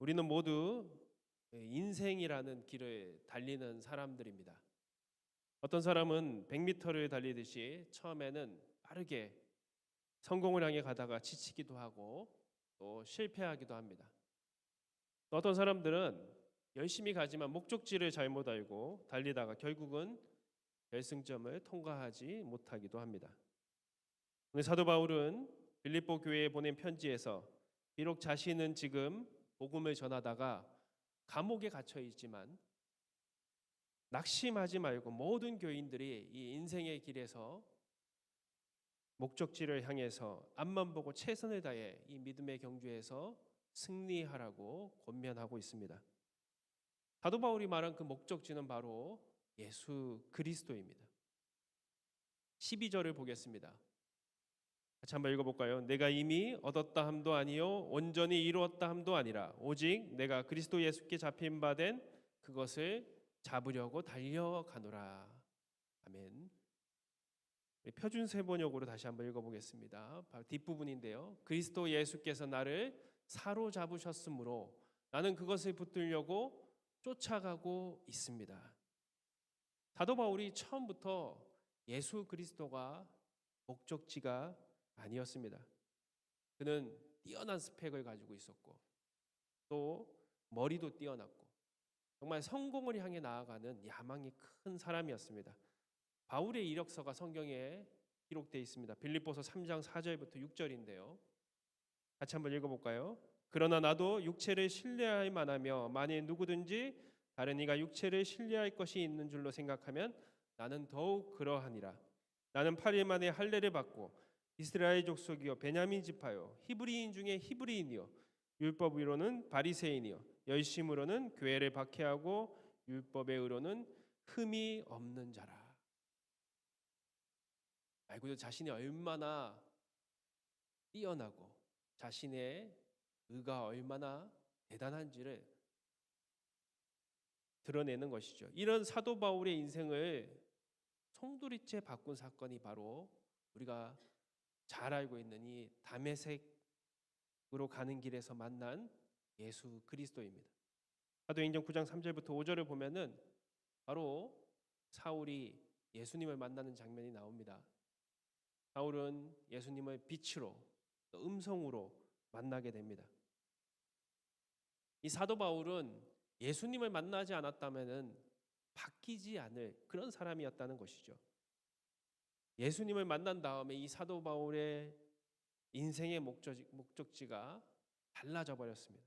우리는 모두 인생이라는 길을 달리는 사람들입니다. 어떤 사람은 100m를 달리듯이 처음에는 빠르게 성공을 향해 가다가 지치기도 하고 또 실패하기도 합니다. 또 어떤 사람들은 열심히 가지만 목적지를 잘못 알고 달리다가 결국은 결승점을 통과하지 못하기도 합니다. 오늘 사도 바울은 빌립보 교회에 보낸 편지에서 비록 자신은 지금 복음을 전하다가 감옥에 갇혀 있지만 낙심하지 말고 모든 교인들이 이 인생의 길에서 목적지를 향해서 앞만 보고 최선을 다해 이 믿음의 경주에서 승리하라고 권면하고 있습니다. 사도 바울이 말한 그 목적지는 바로 예수 그리스도입니다. 12절을 보겠습니다. 같이 한번 읽어볼까요? 내가 이미 얻었다 함도 아니요 온전히 이루었다 함도 아니라 오직 내가 그리스도 예수께 잡힌 바 된 그것을 잡으려고 달려가노라. 아멘. 표준 세번역으로 다시 한번 읽어보겠습니다. 바로 뒷부분인데요. 그리스도 예수께서 나를 사로잡으셨으므로 나는 그것을 붙들려고 쫓아가고 있습니다. 사도 바울이 처음부터 예수 그리스도가 목적지가 아니었습니다. 그는 뛰어난 스펙을 가지고 있었고 또 머리도 뛰어났고 정말 성공을 향해 나아가는 야망이 큰 사람이었습니다. 바울의 이력서가 성경에 기록되어 있습니다. 빌립보서 3장 4절부터 6절인데요. 같이 한번 읽어볼까요? 그러나 나도 육체를 신뢰할 만하며 만일 누구든지 다른 이가 육체를 신뢰할 것이 있는 줄로 생각하면 나는 더욱 그러하니라. 나는 8일 만에 할례를 받고 이스라엘 족속이요 베냐민 지파요 히브리인 중에 히브리인이요 율법으로는 바리새인이요 열심으로는 교회를 박해하고 율법의 의로는 흠이 없는 자라. 말 그대로 자신이 얼마나 뛰어나고 자신의 의가 얼마나 대단한지를 드러내는 것이죠. 이런 사도 바울의 인생을 송두리째 바꾼 사건이 바로 우리가 잘 알고 있는 이 다메섹으로 가는 길에서 만난 예수 그리스도입니다. 사도행전 9장 3절부터 5절을 보면은 바로 사울이 예수님을 만나는 장면이 나옵니다. 사울은 예수님을 빛으로 또 음성으로 만나게 됩니다. 이 사도 바울은 예수님을 만나지 않았다면은 바뀌지 않을 그런 사람이었다는 것이죠. 예수님을 만난 다음에 이 사도 바울의 인생의 목적지가 달라져 버렸습니다.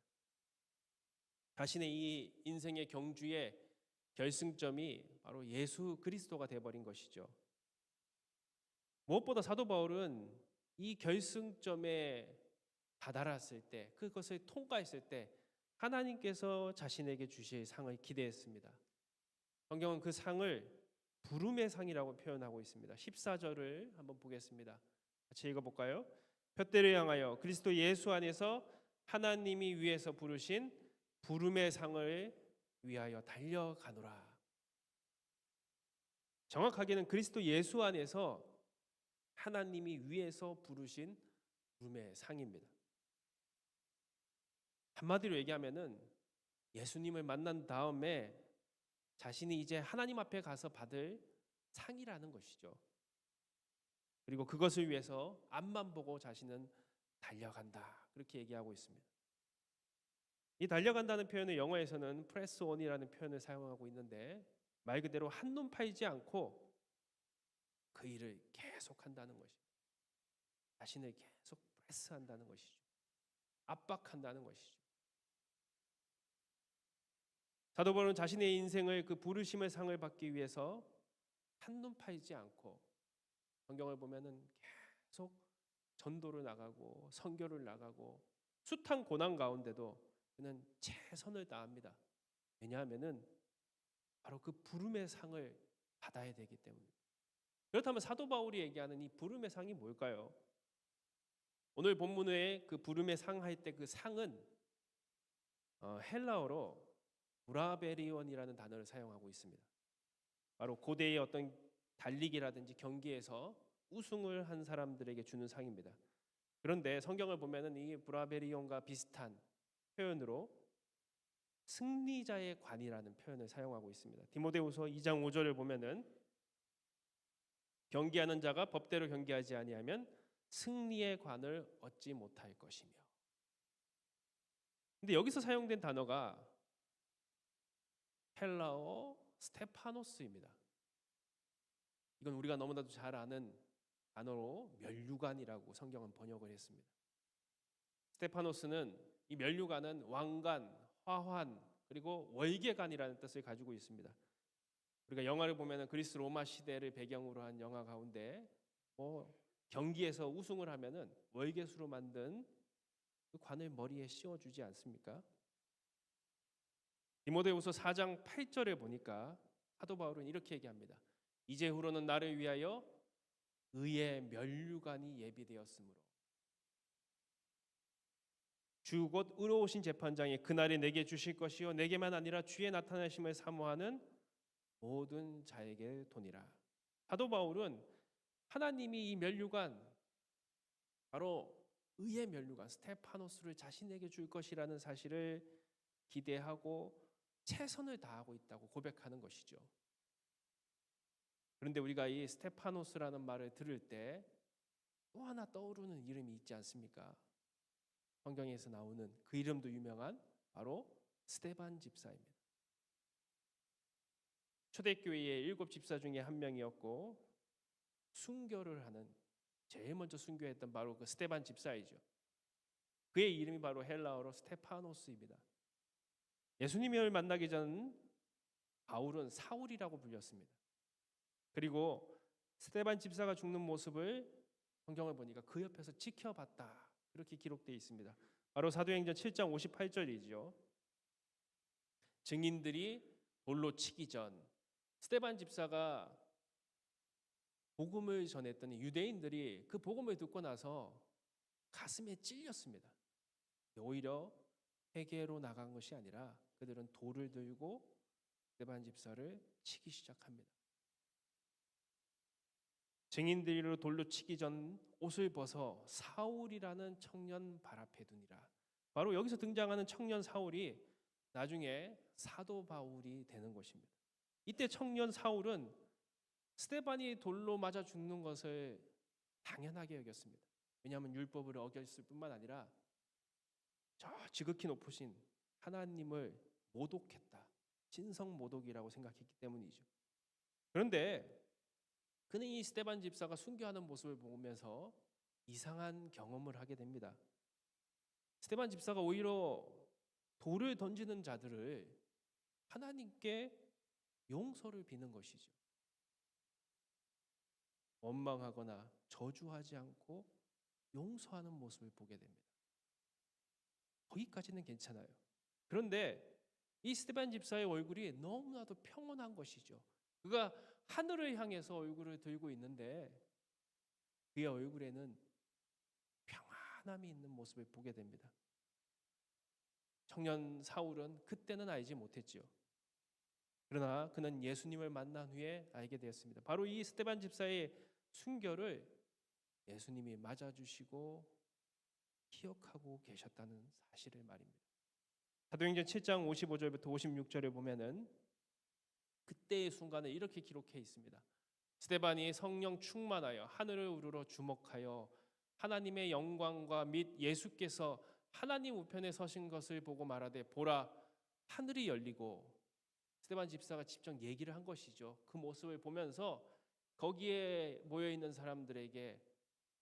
자신의 이 인생의 경주의 결승점이 바로 예수 그리스도가 되어버린 것이죠. 무엇보다 사도 바울은 이 결승점에 다다랐을 때, 그것을 통과했을 때 하나님께서 자신에게 주실 상을 기대했습니다. 성경은 그 상을 부름의 상이라고 표현하고 있습니다. 14절을 한번 보겠습니다. 같이 읽어볼까요? 푯대를 향하여 그리스도 예수 안에서 하나님이 위에서 부르신 부름의 상을 위하여 달려가노라. 정확하게는 그리스도 예수 안에서 하나님이 위에서 부르신 부름의 상입니다. 한마디로 얘기하면은 예수님을 만난 다음에 자신이 이제 하나님 앞에 가서 받을 상이라는 것이죠. 그리고 그것을 위해서 앞만 보고 자신은 달려간다. 그렇게 얘기하고 있습니다. 이 달려간다는 표현을 영어에서는 press on이라는 표현을 사용하고 있는데 말 그대로 한눈 팔지 않고 그 일을 계속한다는 것입니다. 자신을 계속 프레스한다는 것이죠. 압박한다는 것이죠. 사도 바울은 자신의 인생을 그 부르심의 상을 받기 위해서 한눈 팔지 않고 성경을 보면은 계속 전도를 나가고 선교를 나가고 숱한 고난 가운데도 그는 최선을 다합니다. 왜냐하면은 바로 그 부름의 상을 받아야 되기 때문입니다. 그렇다면 사도 바울이 얘기하는 이 부름의 상이 뭘까요? 오늘 본문의 그 부름의 상 할 때 그 상은 헬라어로 브라베리온이라는 단어를 사용하고 있습니다. 바로 고대의 어떤 달리기라든지 경기에서 우승을 한 사람들에게 주는 상입니다. 그런데 성경을 보면은 이 브라베리온과 비슷한 표현으로 승리자의 관이라는 표현을 사용하고 있습니다. 디모데후서 2장 5절을 보면은 경계하는 자가 법대로 경계하지 아니하면 승리의 관을 얻지 못할 것이며. 근데 여기서 사용된 단어가 헬라어 스테파노스입니다. 이건 우리가 너무나도 잘 아는 단어로 면류관이라고 성경은 번역을 했습니다. 스테파노스는 이 면류관은 왕관, 화환, 그리고 월계관이라는 뜻을 가지고 있습니다. 우리가 영화를 보면은 그리스 로마 시대를 배경으로 한 영화 가운데 경기에서 우승을 하면은 월계수로 만든 그 관을 머리에 씌워주지 않습니까? 디모데후서 4장 8절에 보니까 사도 바울은 이렇게 얘기합니다. 이제후로는 나를 위하여 의의 면류관이 예비되었으므로 주 곧 의로우신 재판장이 그날에 내게 주실 것이요 내게만 아니라 주의 나타나심을 사모하는 모든 자에게 도니라. 사도 바울은 하나님이 이 면류관, 바로 의의 면류관 스테파노스를 자신에게 줄 것이라는 사실을 기대하고 최선을 다하고 있다고 고백하는 것이죠. 그런데 우리가 이 스테파노스라는 말을 들을 때 또 하나 떠오르는 이름이 있지 않습니까? 성경에서 나오는 그 이름도 유명한 바로 스데반 집사입니다. 초대교회의 7 집사 중에 한 명이었고 순교를 하는, 제일 먼저 순교했던 바로 그 스데반 집사이죠. 그의 이름이 바로 헬라어로 스테파노스입니다. 예수님을 만나기 전 바울은 사울이라고 불렸습니다. 그리고 스데반 집사가 죽는 모습을 성경을 보니까 그 옆에서 지켜봤다, 그렇게 기록되어 있습니다. 바로 사도행전 7장 58절이죠. 증인들이 돌로 치기 전 스데반 집사가 복음을 전했더니 유대인들이 그 복음을 듣고 나서 가슴에 찔렸습니다. 오히려 회개로 나간 것이 아니라 그들은 돌을 들고 스데반 집사를 치기 시작합니다. 증인들로 돌로 치기 전 옷을 벗어 사울이라는 청년 발 앞에 두니라. 바로 여기서 등장하는 청년 사울이 나중에 사도 바울이 되는 것입니다. 이때 청년 사울은 스데반이 돌로 맞아 죽는 것을 당연하게 여겼습니다. 왜냐하면 율법을 어겼을 뿐만 아니라 저 지극히 높으신 하나님을 모독했다, 신성 모독이라고 생각했기 때문이죠. 그런데 그는 이 스데반 집사가 순교하는 모습을 보면서 이상한 경험을 하게 됩니다. 스데반 집사가 오히려 돌을 던지는 자들을 하나님께 용서를 비는 것이죠. 원망하거나 저주하지 않고 용서하는 모습을 보게 됩니다. 거기까지는 괜찮아요. 그런데 이 스데반 집사의 얼굴이 너무나도 평온한 것이죠. 그가 하늘을 향해서 얼굴을 들고 있는데 그의 얼굴에는 평안함이 있는 모습을 보게 됩니다. 청년 사울은 그때는 알지 못했지요. 그러나 그는 예수님을 만난 후에 알게 되었습니다. 바로 이 스데반 집사의 순교를 예수님이 맞아주시고 기억하고 계셨다는 사실을 말입니다. 사도행전 7장 55절부터 56절에 보면은 그때의 순간을 이렇게 기록해 있습니다. 스데반이 성령 충만하여 하늘을 우러러 주목하여 하나님의 영광과 및 예수께서 하나님 우편에 서신 것을 보고 말하되 보라 하늘이 열리고, 스데반 집사가 직접 얘기를 한 것이죠. 그 모습을 보면서 거기에 모여 있는 사람들에게,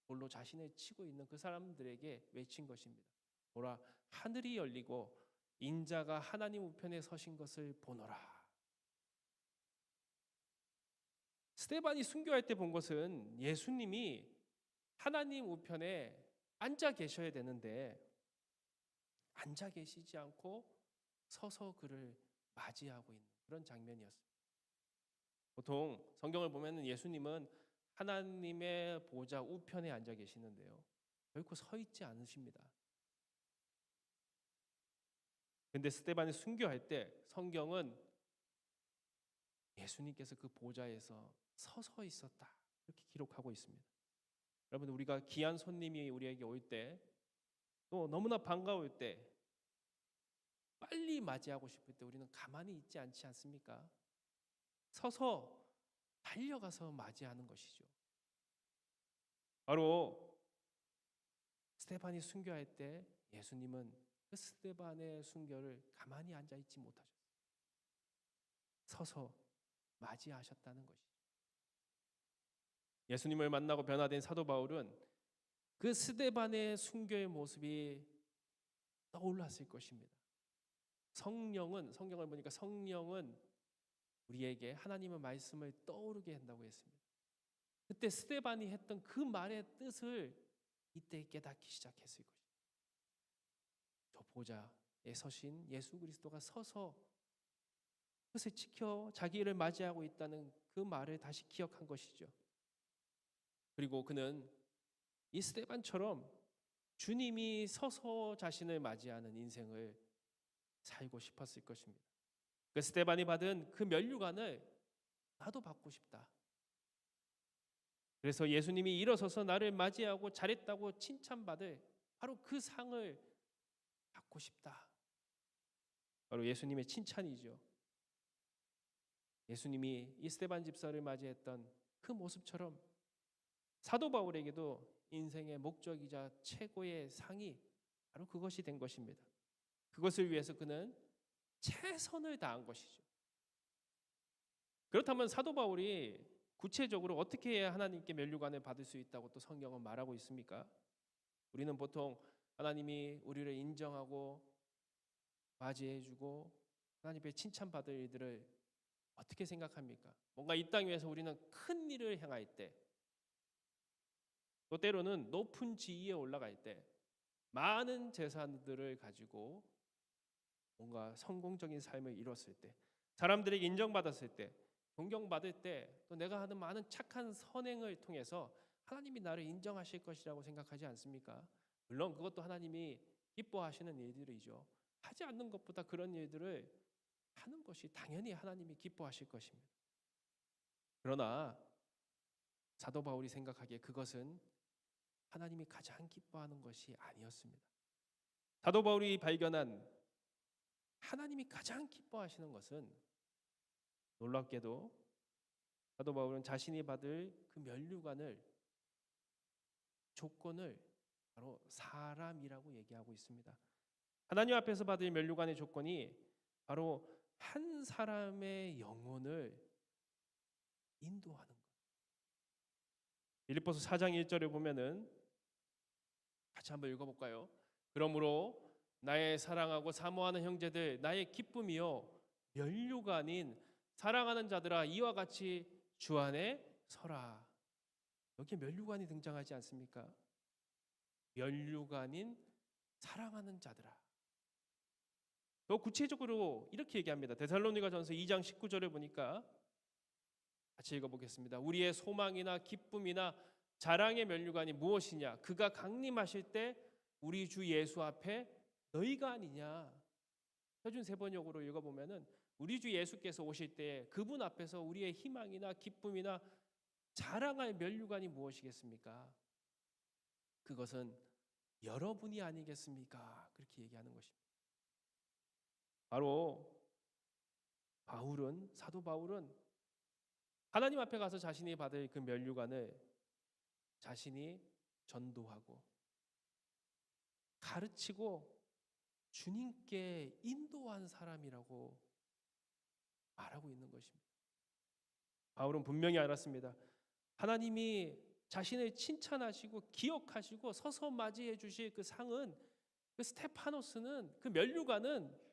돌로 자신을 치고 있는 그 사람들에게 외친 것입니다. 보라 하늘이 열리고 인자가 하나님 우편에 서신 것을 보노라. 스데반이 순교할 때 본 것은 예수님이 하나님 우편에 앉아 계셔야 되는데 앉아 계시지 않고 서서 그를 맞이하고 있는 그런 장면이었습니다. 보통 성경을 보면 예수님은 하나님의 보좌 우편에 앉아 계시는데요, 결코 서 있지 않으십니다. 그런데 스데반이 순교할 때 성경은 예수님께서 그 보좌에서 서서 있었다, 이렇게 기록하고 있습니다. 여러분, 우리가 귀한 손님이 우리에게 올 때, 또 너무나 반가울 때 빨리 빨리 맞이하고 싶을 때 우리는 가만히 있지 않지 않습니까? 서서 달려가서 맞이하는 것이죠. 바로 스데반이 순교할 때 예수님은 그 스데반의 순교를 가만히 앉아 있지 못하셨어요. 서서 맞이하셨다는 것이죠. 예수님을 만나고 변화된 사도 바울은 그 스데반의 순교의 모습이 떠올랐을 것입니다. 성경을 보니까 성령은 우리에게 하나님의 말씀을 떠오르게 한다고 했습니다. 그때 스데반이 했던 그 말의 뜻을 이때 깨닫기 시작했을 것입니다. 저 보좌에 서신 예수 그리스도가 서서 그것을 지켜 자기를 맞이하고 있다는 그 말을 다시 기억한 것이죠. 그리고 그는 이 스데반처럼 주님이 서서 자신을 맞이하는 인생을 살고 싶었을 것입니다. 그 스데반이 받은 그 면류관을 나도 받고 싶다. 그래서 예수님이 일어서서 나를 맞이하고 잘했다고 칭찬받을 바로 그 상을 받고 싶다. 바로 예수님의 칭찬이죠. 예수님이 이 스데반 집사를 맞이했던 그 모습처럼 사도 바울에게도 인생의 목적이자 최고의 상이 바로 그것이 된 것입니다. 그것을 위해서 그는 최선을 다한 것이죠. 그렇다면 사도 바울이 구체적으로 어떻게 해야 하나님께 면류관을 받을 수 있다고 또 성경은 말하고 있습니까? 우리는 보통 하나님이 우리를 인정하고 맞이해주고 하나님의 칭찬받을 일들을 어떻게 생각합니까? 뭔가 이 땅 위에서 우리는 큰 일을 행할 때, 또 때로는 높은 지위에 올라갈 때, 많은 재산들을 가지고 뭔가 성공적인 삶을 이뤘을 때, 사람들에게 인정받았을 때, 존경받을 때, 또 내가 하는 많은 착한 선행을 통해서 하나님이 나를 인정하실 것이라고 생각하지 않습니까? 물론 그것도 하나님이 기뻐하시는 일들이죠. 하지 않는 것보다 그런 일들을 하는 것이 당연히 하나님이 기뻐하실 것입니다. 그러나 사도 바울이 생각하기에 그것은 하나님이 가장 기뻐하는 것이 아니었습니다. 사도 바울이 발견한 하나님이 가장 기뻐하시는 것은 놀랍게도 사도 바울은 자신이 받을 그 면류관을 조건을 바로 사람이라고 얘기하고 있습니다. 하나님 앞에서 받을 면류관의 조건이 바로 한 사람의 영혼을 인도하는 것. 빌립보서 4장 1절에 보면은 같이 한번 읽어볼까요? 그러므로 나의 사랑하고 사모하는 형제들, 나의 기쁨이요 면류관인 사랑하는 자들아, 이와 같이 주 안에 서라. 여기에 면류관이 등장하지 않습니까? 면류관인 사랑하는 자들아. 더 구체적으로 이렇게 얘기합니다. 데살로니가전서 2장 19절에 보니까 같이 읽어보겠습니다. 우리의 소망이나 기쁨이나 자랑의 면류관이 무엇이냐? 그가 강림하실 때 우리 주 예수 앞에 너희가 아니냐? 표준 세번역으로 읽어보면은 우리 주 예수께서 오실 때 그분 앞에서 우리의 희망이나 기쁨이나 자랑할 면류관이 무엇이겠습니까? 그것은 여러분이 아니겠습니까? 그렇게 얘기하는 것입니다. 바로 사도 바울은 하나님 앞에 가서 자신이 받을 그 면류관을 자신이 전도하고 가르치고 주님께 인도한 사람이라고 말하고 있는 것입니다. 바울은 분명히 알았습니다. 하나님이 자신을 칭찬하시고 기억하시고 서서 맞이해 주실 그 상은, 그 스테파노스는, 그 면류관은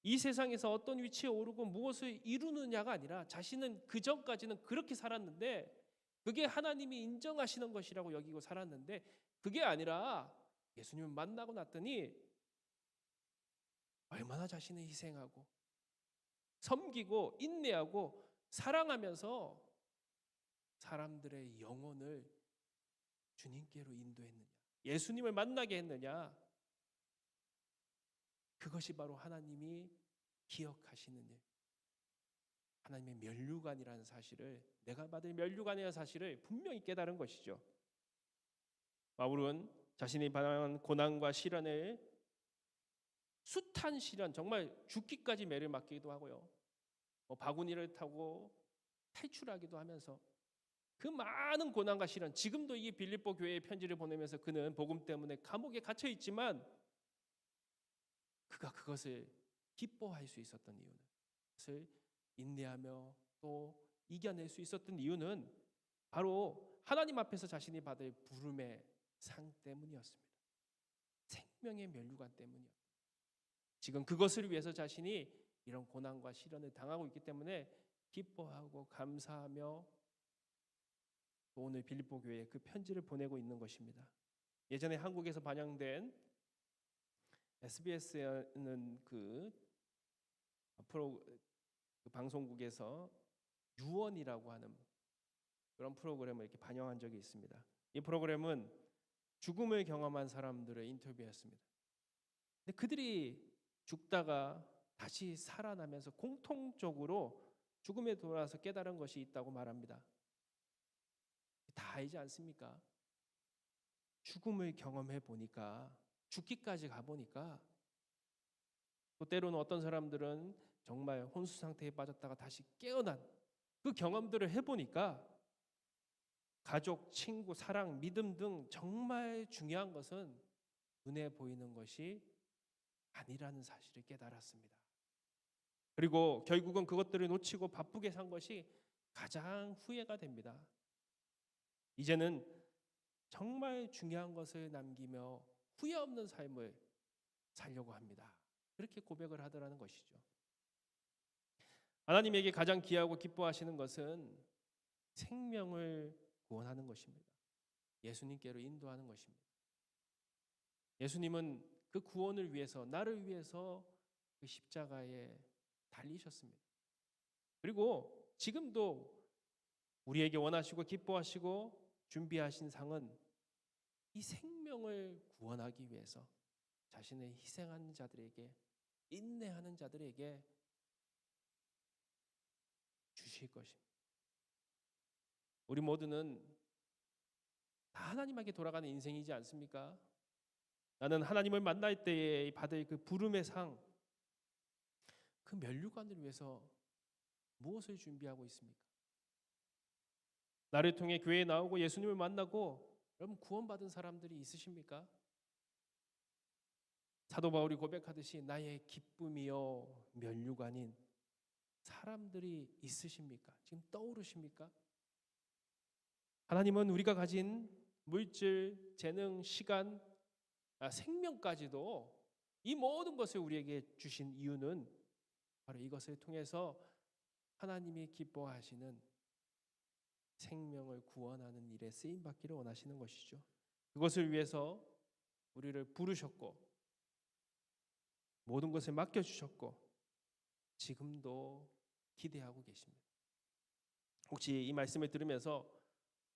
이 세상에서 어떤 위치에 오르고 무엇을 이루느냐가 아니라 자신은 그 전까지는 그렇게 살았는데 그게 하나님이 인정하시는 것이라고 여기고 살았는데 그게 아니라 예수님을 만나고 났더니 얼마나 자신을 희생하고 섬기고 인내하고 사랑하면서 사람들의 영혼을 주님께로 인도했느냐, 예수님을 만나게 했느냐, 그것이 바로 하나님이 기억하시는 일, 하나님의 면류관이라는 사실을, 내가 받을 면류관이라는 사실을 분명히 깨달은 것이죠. 바울은 자신이 받은 고난과 시련을 숱한 시련, 정말 죽기까지 매를 맞기도 하고요. 바구니를 타고 탈출하기도 하면서 그 많은 고난과 시련, 지금도 이 빌립보 교회에 편지를 보내면서 그는 복음 때문에 감옥에 갇혀 있지만 그가 그것을 기뻐할 수 있었던 이유는, 그것을 인내하며 또 이겨낼 수 있었던 이유는 바로 하나님 앞에서 자신이 받을 부름의 상 때문이었습니다. 생명의 면류관 때문이었습니다. 지금 그것을 위해서 자신이 이런 고난과 시련을 당하고 있기 때문에 기뻐하고 감사하며 또 오늘 빌립보 교회에 그 편지를 보내고 있는 것입니다. 예전에 한국에서 반영된 SBS는 그 방송국에서 유언이라고 하는 그런 프로그램을 이렇게 반영한 적이 있습니다. 이 프로그램은 죽음을 경험한 사람들을 인터뷰했습니다. 근데 그들이 죽다가 다시 살아나면서 공통적으로 죽음에 돌아와서 깨달은 것이 있다고 말합니다. 다 알지 않습니까? 죽음을 경험해 보니까, 죽기까지 가 보니까, 또 때로는 어떤 사람들은 정말 혼수 상태에 빠졌다가 다시 깨어난 그 경험들을 해보니까 가족, 친구, 사랑, 믿음 등 정말 중요한 것은 눈에 보이는 것이 아니라는 사실을 깨달았습니다. 그리고 결국은 그것들을 놓치고 바쁘게 산 것이 가장 후회가 됩니다. 이제는 정말 중요한 것을 남기며 후회 없는 삶을 살려고 합니다. 그렇게 고백을 하더라는 것이죠. 하나님에게 가장 귀하고 기뻐하시는 것은 생명을 구원하는 것입니다. 예수님께로 인도하는 것입니다. 예수님은 그 구원을 위해서, 나를 위해서 그 십자가에 달리셨습니다. 그리고 지금도 우리에게 원하시고 기뻐하시고 준비하신 상은 이 생명을 구원하기 위해서 자신을 희생하는 자들에게, 인내하는 자들에게 주실 것입니다. 우리 모두는 다 하나님에게 돌아가는 인생이지 않습니까? 나는 하나님을 만날 때에 받을 그 부름의 상, 그 면류관을 위해서 무엇을 준비하고 있습니까? 나를 통해 교회에 나오고 예수님을 만나고 여러분 구원받은 사람들이 있으십니까? 사도 바울이 고백하듯이 나의 기쁨이요 면류관인 사람들이 있으십니까? 지금 떠오르십니까? 하나님은 우리가 가진 물질, 재능, 시간, 생명까지도 이 모든 것을 우리에게 주신 이유는 바로 이것을 통해서 하나님이 기뻐하시는 생명을 구원하는 일에 쓰임받기를 원하시는 것이죠. 그것을 위해서 우리를 부르셨고 모든 것을 맡겨주셨고 지금도 기대하고 계십니다. 혹시 이 말씀을 들으면서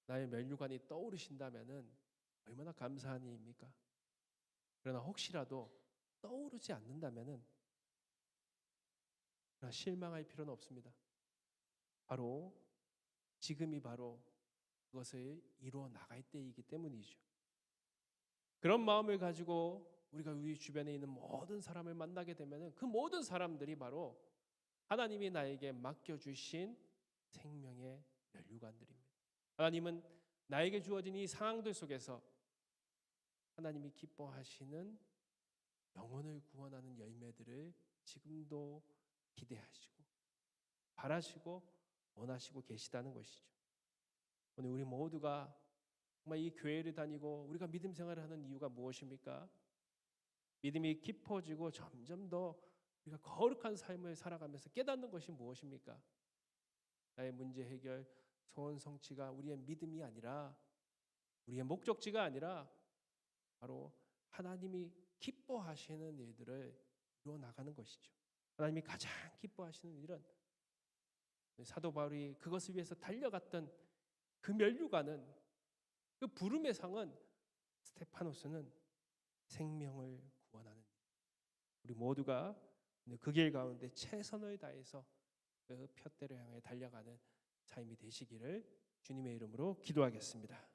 나의 면류관이 떠오르신다면 얼마나 감사한 일입니까? 그러나 혹시라도 떠오르지 않는다면 실망할 필요는 없습니다. 바로 지금이 바로 그것을 이루어 나갈 때이기 때문이죠. 그런 마음을 가지고 우리가 우리 주변에 있는 모든 사람을 만나게 되면 그 모든 사람들이 바로 하나님이 나에게 맡겨주신 생명의 면류관들입니다. 하나님은 나에게 주어진 이 상황들 속에서 하나님이 기뻐하시는 영혼을 구원하는 열매들을 지금도 기대하시고 바라시고 원하시고 계시다는 것이죠. 오늘 우리 모두가 정말 이 교회를 다니고 우리가 믿음 생활을 하는 이유가 무엇입니까? 믿음이 깊어지고 점점 더 우리가 거룩한 삶을 살아가면서 깨닫는 것이 무엇입니까? 나의 문제 해결, 소원 성취가 우리의 믿음이 아니라, 우리의 목적지가 아니라 바로 하나님이 기뻐하시는 일들을 이루어 나가는 것이죠. 하나님이 가장 기뻐하시는 일은 사도 바울이 그것을 위해서 달려갔던 그 면류관은, 그 부름의 상은, 스테파노스는 생명을 구원하는 일. 우리 모두가 그 길 가운데 최선을 다해서 그 푯대를 향해 달려가는 삶이 되시기를 주님의 이름으로 기도하겠습니다.